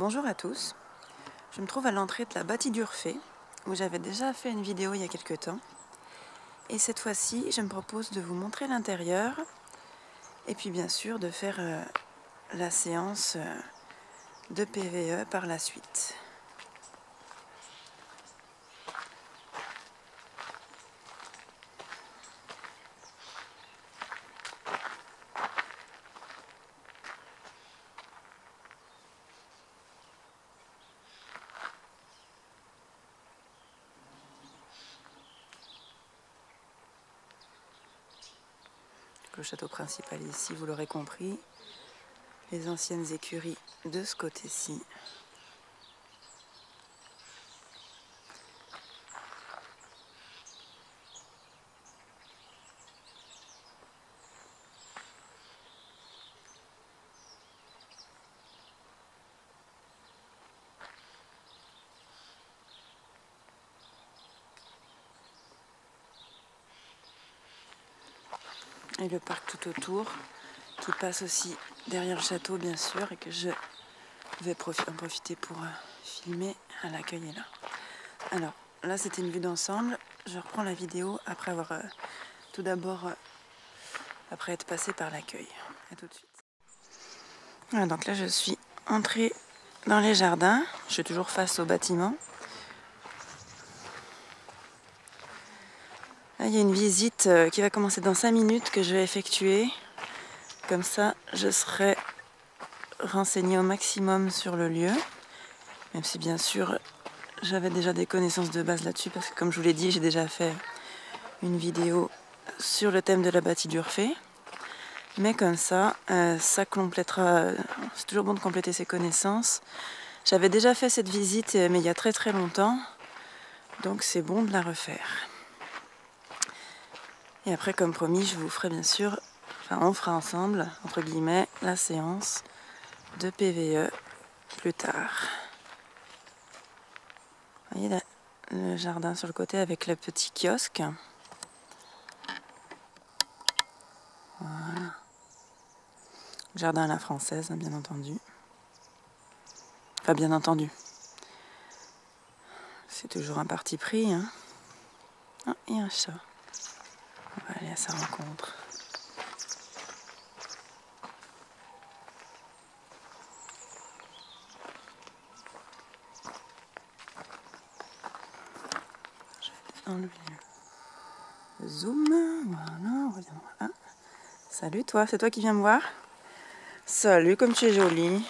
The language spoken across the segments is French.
Bonjour à tous, je me trouve à l'entrée de la Bâtie d'Urfé, où j'avais déjà fait une vidéo il y a quelques temps. Et cette fois-ci, je me propose de vous montrer l'intérieur, et puis bien sûr de faire la séance de PVE par la suite. Le château principal ici, vous l'aurez compris, les anciennes écuries de ce côté-ci. Et le parc tout autour, qui passe aussi derrière le château bien sûr, et que je vais en profiter pour filmer. L'accueil est là. Alors là c'était une vue d'ensemble, je reprends la vidéo après avoir tout d'abord après être passé par l'accueil. À tout de suite. Voilà, donc là je suis entrée dans les jardins, je suis toujours face au bâtiment. Là, il y a une visite qui va commencer dans 5 minutes que je vais effectuer. Comme ça, je serai renseignée au maximum sur le lieu. Même si bien sûr, j'avais déjà des connaissances de base là-dessus. Parce que comme je vous l'ai dit, j'ai déjà fait une vidéo sur le thème de la Bâtie d'Urfé. Mais comme ça, ça complétera... C'est toujours bon de compléter ses connaissances. J'avais déjà fait cette visite, mais il y a très très longtemps. Donc c'est bon de la refaire. Et après, comme promis, je vous ferai bien sûr, on fera ensemble, entre guillemets, la séance de PVE plus tard. Vous voyez là, le jardin sur le côté avec le petit kiosque. Voilà. Jardin à la française, hein, bien entendu. Enfin, bien entendu. C'est toujours un parti pris. Hein. Ah, et un chat. On va aller à sa rencontre. Je vais enlever le zoom. Voilà, voilà. Salut toi, c'est toi qui viens me voir? Salut, comme tu es jolie.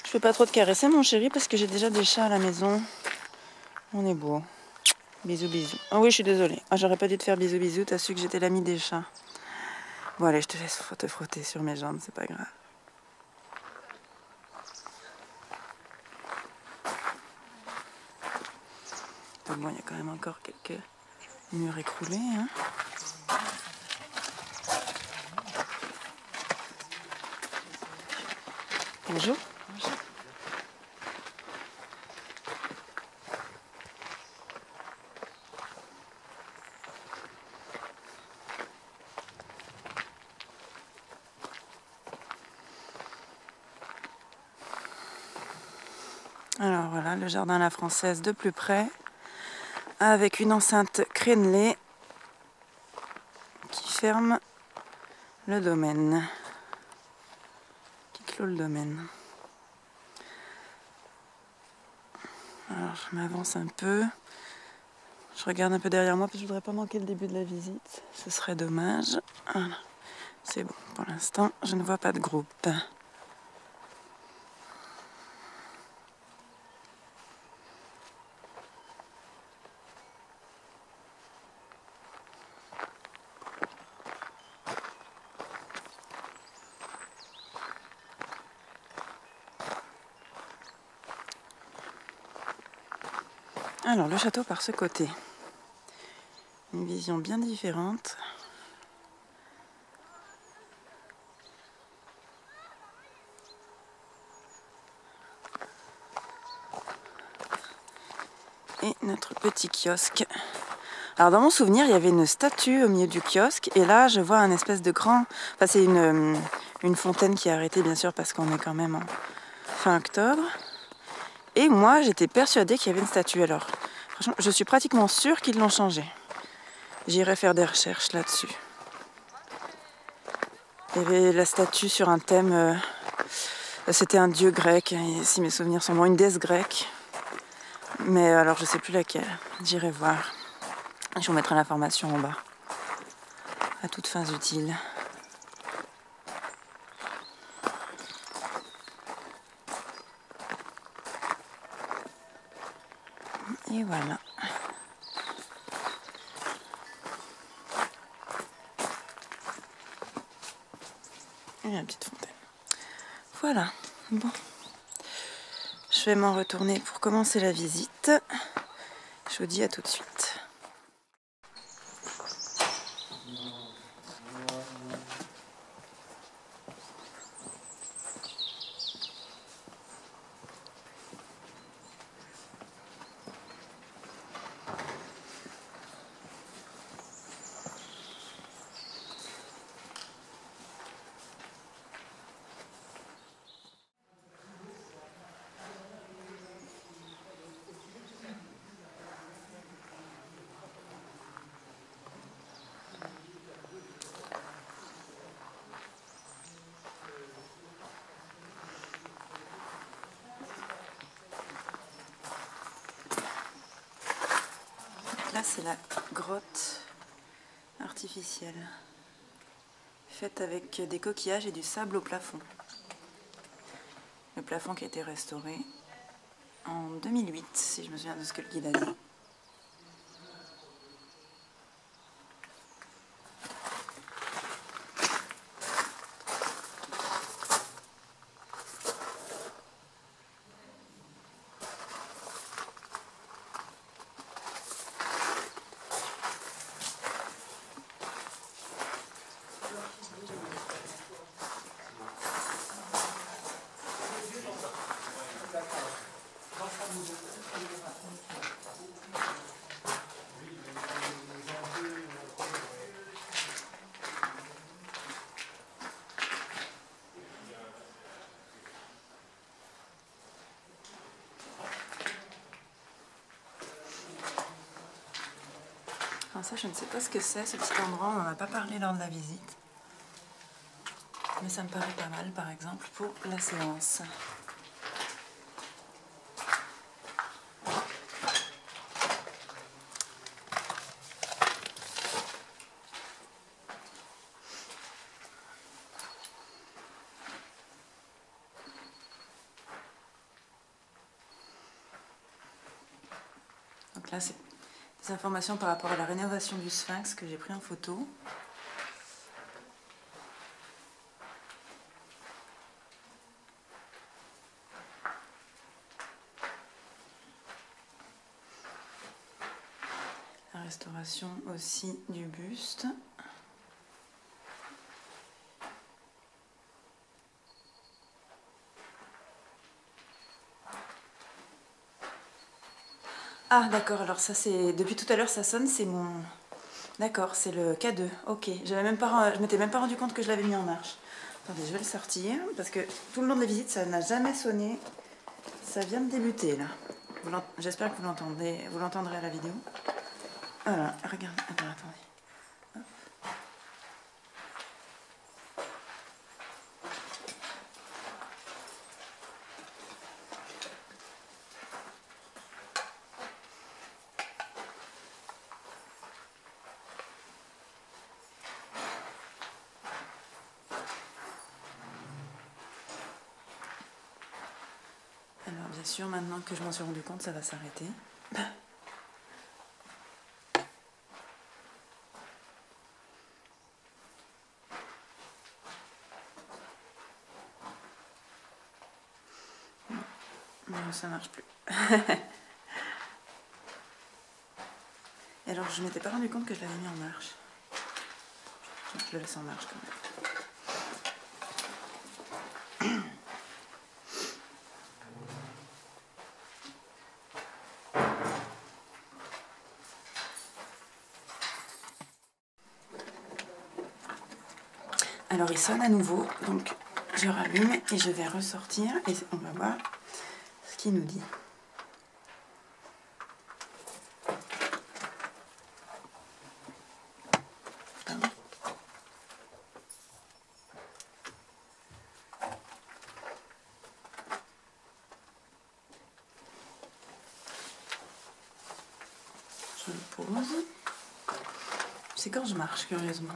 Je fais pas trop de caresser mon chéri parce que j'ai déjà des chats à la maison. On est beau. Bisous, bisous. Ah oui, je suis désolée. Ah, j'aurais pas dû te faire bisous, bisous. T'as su que j'étais l'amie des chats. Bon, allez, je te laisse te frotter sur mes jambes, c'est pas grave. Donc bon, il y a quand même encore quelques murs écroulés. Hein. Bonjour. Bonjour. Alors voilà, le jardin à la française de plus près, avec une enceinte crénelée qui ferme le domaine, qui clôt le domaine. Alors je m'avance un peu, je regarde un peu derrière moi parce que je voudrais pas manquer le début de la visite, ce serait dommage. Voilà. C'est bon, pour l'instant je ne vois pas de groupe. Alors le château par ce côté, une vision bien différente. Et notre petit kiosque. Alors dans mon souvenir, il y avait une statue au milieu du kiosque. Et là, je vois un espèce de grand... Enfin, c'est une fontaine qui est arrêtée, bien sûr, parce qu'on est quand même en fin octobre. Et moi, j'étais persuadée qu'il y avait une statue. Alors, franchement, je suis pratiquement sûre qu'ils l'ont changé. J'irai faire des recherches là-dessus. Il y avait la statue sur un thème... c'était un dieu grec, si mes souvenirs sont bons, une déesse grecque. Mais alors, je sais plus laquelle. J'irai voir. Je vous mettrai l'information en bas. À toutes fins utiles. Et voilà. Et la petite fontaine. Voilà. Bon. Je vais m'en retourner pour commencer la visite. Je vous dis à tout de suite. Là, c'est la grotte artificielle, faite avec des coquillages et du sable au plafond. Le plafond qui a été restauré en 2008, si je me souviens de ce que le guide a dit. Alors ça, je ne sais pas ce que c'est, ce petit endroit, on n'en a pas parlé lors de la visite. Mais ça me paraît pas mal, par exemple, pour la séance. Donc là, c'est des informations par rapport à la rénovation du sphinx que j'ai pris en photo. La restauration aussi du buste. Ah d'accord, alors ça c'est... Depuis tout à l'heure ça sonne, c'est mon... D'accord, c'est le K2, ok. Je m'étais même pas rendu compte que je l'avais mis en marche. Attendez, je vais le sortir, parce que tout le long de la visite ça n'a jamais sonné. Ça vient de débuter là. J'espère que vous l'entendrez à la vidéo. Voilà, regarde, attendez. Hop. Alors bien sûr, maintenant que je m'en suis rendu compte, ça va s'arrêter. Non, ça marche plus. Et alors, je m'étais pas rendu compte que je l'avais mis en marche. Je le laisse en marche quand même. Alors il sonne à nouveau, donc je rallume et je vais ressortir et on va voir ce qu'il nous dit. Je le pose. C'est quand je marche, curieusement.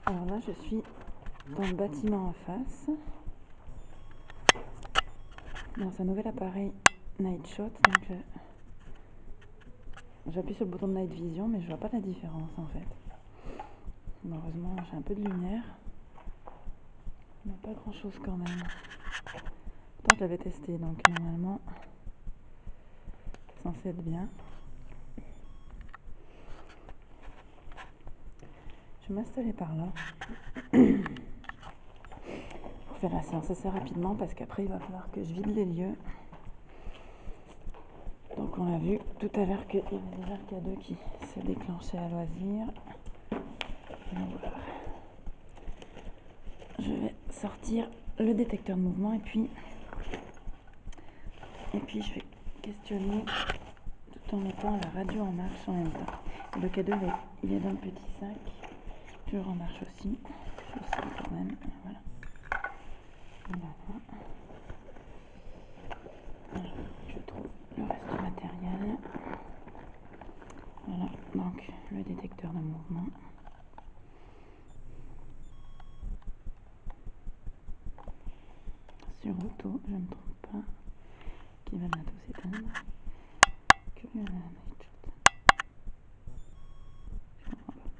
Alors là, je suis dans le bâtiment en face, dans un nouvel appareil Night Shot. Donc j'appuie sur le bouton de Night Vision, mais je vois pas la différence en fait. Heureusement, j'ai un peu de lumière, mais pas grand chose quand même. Pourtant, je l'avais testé, donc normalement, c'est censé être bien. Je vais m'installer par là pour faire la séance assez rapidement parce qu'après il va falloir que je vide les lieux. Donc on a vu tout à l'heure qu'il y avait déjà le K2 qui s'est déclenché à loisir. Donc voilà. Je vais sortir le détecteur de mouvement et puis je vais questionner tout en mettant la radio en marche en même temps. Et le K2 il est dans le petit sac. Toujours en marche aussi. Je le sens quand même. Voilà. Voilà. Alors, je trouve le reste du matériel. Voilà, donc le détecteur de mouvement. Sur auto, je ne me trompe pas, qui va bientôt s'éteindre. Curieux la Night Shot. Je comprends pas.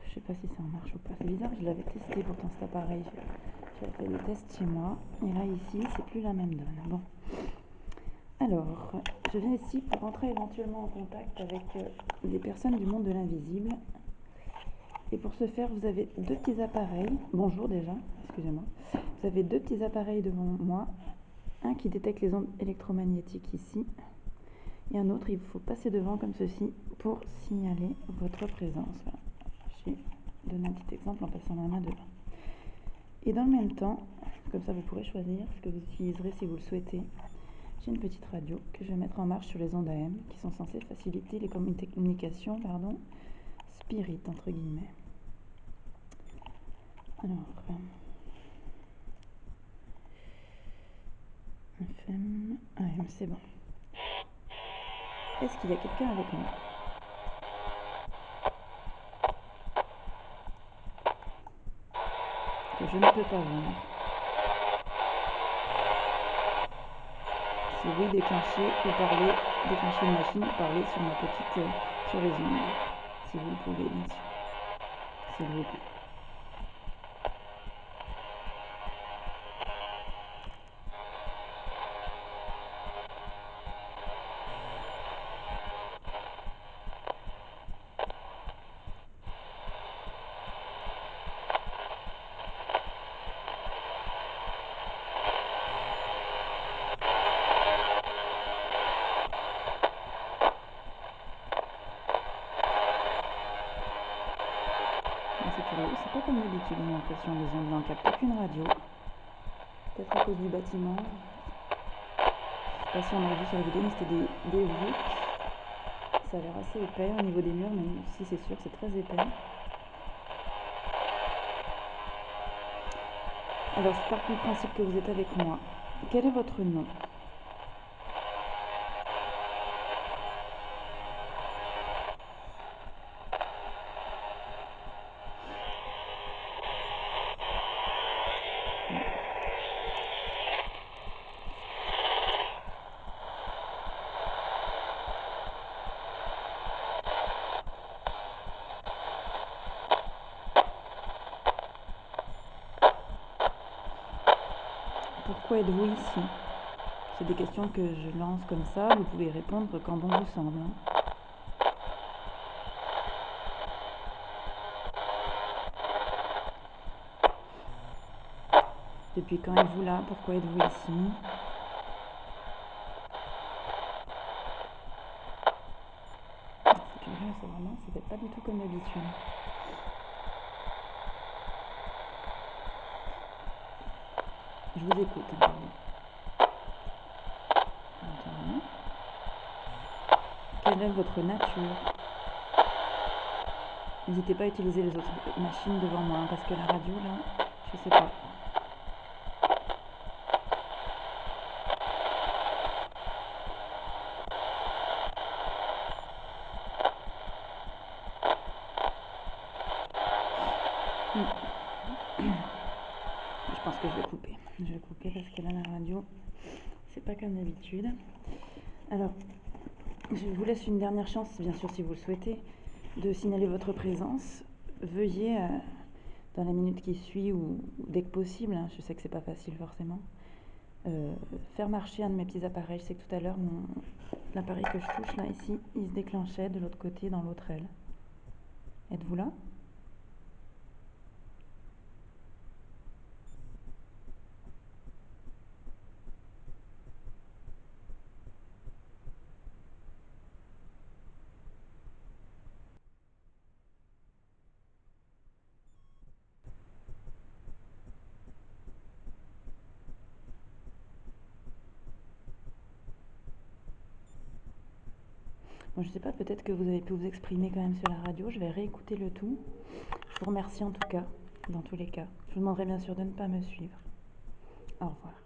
Je sais pas si ça en marche ou pas. C'est bizarre, je l'avais testé pourtant cet appareil. J'avais fait le test chez moi. Et là ici, c'est plus la même donne. Bon. Alors, je viens ici pour entrer éventuellement en contact avec des personnes du monde de l'invisible. Et pour ce faire, vous avez deux petits appareils. Bonjour déjà, excusez-moi. Vous avez deux petits appareils devant moi. Un qui détecte les ondes électromagnétiques ici. Et un autre, il faut passer devant comme ceci pour signaler votre présence. Voilà. J'ai donné un petit exemple en passant ma main devant. Et dans le même temps, comme ça vous pourrez choisir ce que vous utiliserez si vous le souhaitez. J'ai une petite radio que je vais mettre en marche sur les ondes AM qui sont censées faciliter les communications, spirit entre guillemets. Alors, FM, AM, c'est bon. Est-ce qu'il y a quelqu'un avec moi? Que je ne peux pas voir. Si oui, déclenchez une machine ou parlez sur ma petite, sur les ondes. Si vous le pouvez, bien sûr. S'il vous plaît. C'est curieux, c'est pas comme d'habitude, j'ai l'impression, les ondes n'en captent aucune radio. Peut-être à cause du bâtiment. Je sais pas si on a vu sur la vidéo, mais c'était des voûtes. Ça a l'air assez épais au niveau des murs, même si c'est sûr, c'est très épais. Alors, je pars du principe que vous êtes avec moi. Quel est votre nom? Pourquoi êtes-vous ici? C'est des questions que je lance comme ça, vous pouvez répondre quand bon vous semble. Depuis quand êtes-vous là? Pourquoi êtes-vous ici? c'est vraiment, c'était pas du tout comme d'habitude. Je vous écoute, pardon. Quelle est votre nature? N'hésitez pas à utiliser les autres machines devant moi, parce que la radio, là, je sais pas. Je pense que je vais couper. Je vais couper parce que là, la radio, c'est pas comme d'habitude. Alors, je vous laisse une dernière chance, bien sûr, si vous le souhaitez, de signaler votre présence. Veuillez, dans la minute qui suit ou dès que possible, hein, je sais que c'est pas facile forcément, faire marcher un de mes petits appareils. C'est que tout à l'heure, l'appareil que je touche là, ici, il se déclenchait de l'autre côté dans l'autre aile. Êtes-vous là? Bon, je sais pas, peut-être que vous avez pu vous exprimer quand même sur la radio. Je vais réécouter le tout. Je vous remercie en tout cas, dans tous les cas. Je vous demanderai bien sûr de ne pas me suivre. Au revoir.